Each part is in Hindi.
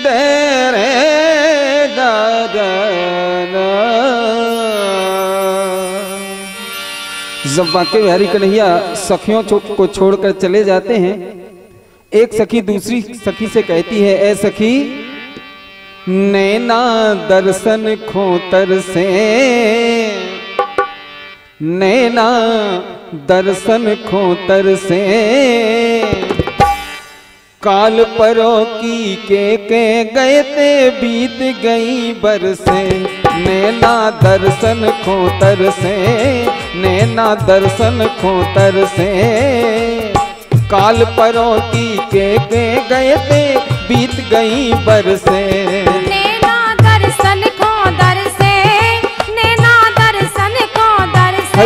डेरे गगन। जब बांके बिहारी कन्हैया सखियों को छोड़कर चले जाते हैं, एक सखी दूसरी सखी से कहती है, ए सखी नैना दर्शन खोतर से, नैना दर्शन खोतर से, काल परो की के गए ते बीत गई बरसे। नैना दर्शन खोतर से, नैना दर्शन खोतर से, काल परो की के गए ते बीत गई बरसे। नैना दर्शन खोतर से, नैना दर्शन खोतर से,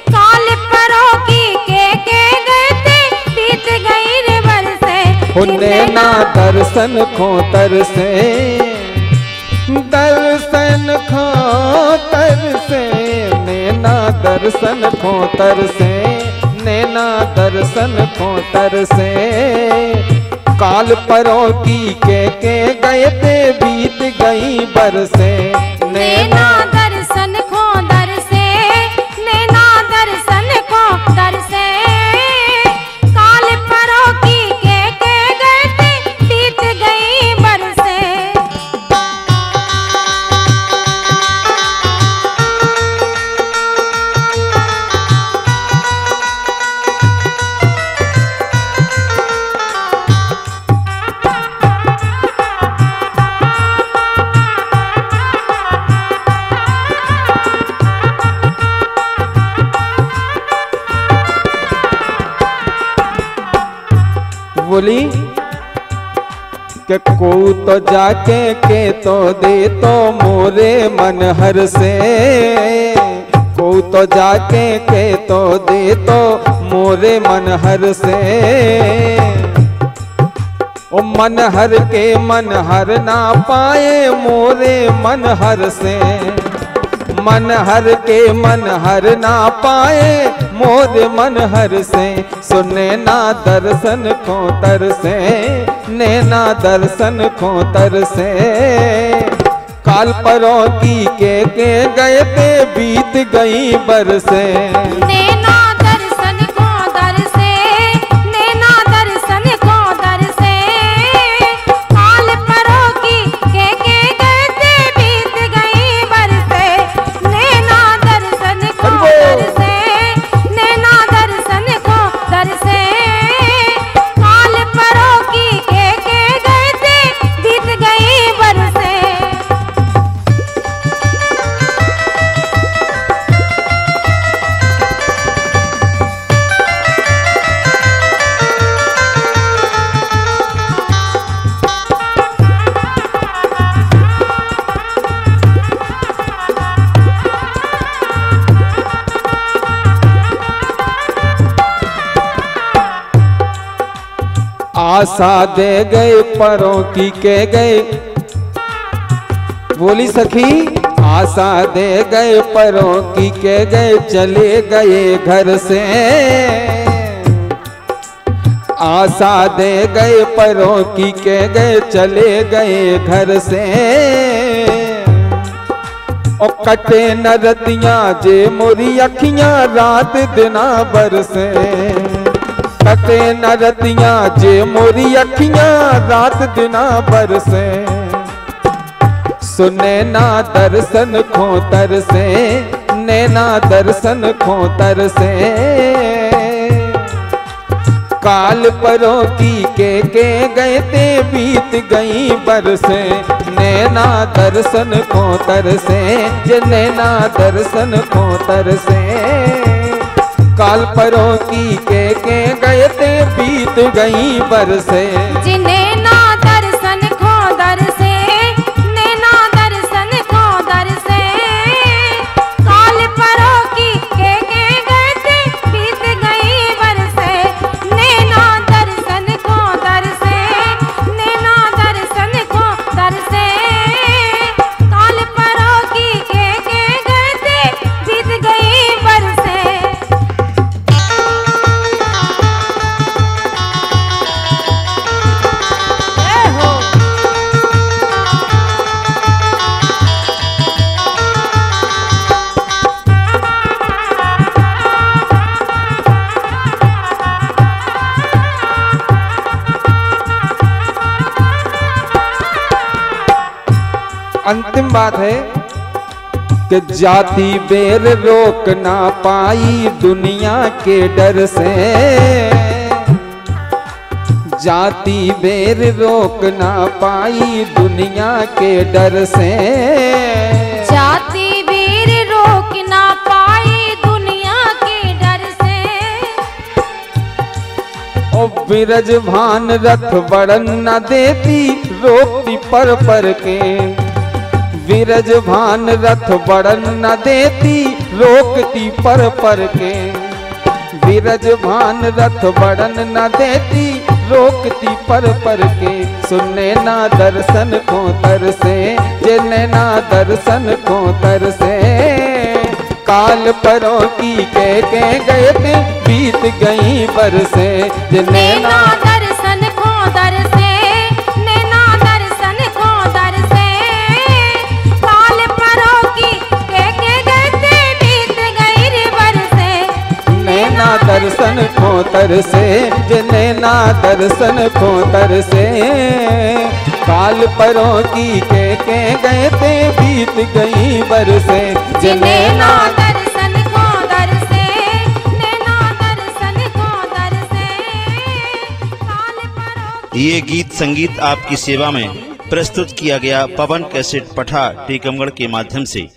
काल परो की के गए ते बीत गई रे बरसे। नैना दर्शन खोतर से, दर्शन खोतर से, नैना दर्शन खोतर से, नैना दर्शन खोतर से, काल परो की के गए ते बीत गई बरसे। नैना दर्शन खोतर से, नैना दर्शन खोतर से, काल परो की के गए ते बीत गई बरसे। बोली कि को तो जाके के तो दे तो मोरे मन हर से, को तो जाके के तो दे तो मोरे मन हर से। ओ मन हर के मन हर ना पाए मोरे मन हर से, मन हर के मन हर ना पाए मोर मन हर से। सो नैना दर्शन खोतर से, नैना दर्शन खोतर से, काल परो की के गए ते बीत गई बरसे। नैना दर्शन खोतर से, नैना दर्शन खोतर से, काल परो की के गए ते बीत गई बरसे। नैना दर्शन खोतर से, नैना दर्शन खोतर से, काल परो की के गए ते बीत गई बरसे। आशा दे गए परों की के गए। बोली सखी आशा दे गए परों की के गए, चले गए घर से। आशा दे गए परों की के गए, चले गए घर से। और कटे न रतियां जे मोरी अखियां रात दिना बरसे। कटे न रतियां जे मोरी अखियां रात दिना बरसे। सो नैना दर्शन खोतर से, नैना दर्शन खोतर से, काल परो की के गए ते बीत गई बरसे। नैना दर्शन खोतर से, जे नैना दर्शन खोतर से, काल परो की के गए ते बीत गई बरसे। नैना दर्शन खोतर से, नैना दर्शन खोतर से, काल परो की के गए ते बीत गई बरसे। नैना दर्शन खोतर से, नैना दर्शन खोतर से, काल परो की के गए ते बीत गई बरसे। अंतिम बात है कि जाति बेर रोक ना पाई दुनिया के डर से, जाति बेर रोक ना पाई दुनिया के डर से, जाति बेर रोक ना पाई दुनिया के डर से। ओ बिरज भान रथ बढ़न न देती रोकती पर के, विरज भान रथ बढ़न न देती रोकती पर के, विरज भान रथ बढ़न न देती रोकती पर के। सुनने ना दर्शन को तरसे, जिन्हें ना दर्शन को तरसे, काल परों की के गए थे बीत गई बरसे, जिन्हें ना दर्शन को दरसे, नैना दर्शन को दरसे, काल परों की के गए थे बीत गई रे बरसे, नैना दर्शन को तरसे, जिन्हें ना दर्शन को तरसे, काल परों की के गए थे बीत गई बरसे, जिन्हें ना दर्शन को दरसे, नैना दर्शन को दरसे, काल परों। ये गीत संगीत आपकी सेवा में प्रस्तुत किया गया पवन कैसेट पठा टीकमगढ़ के माध्यम से।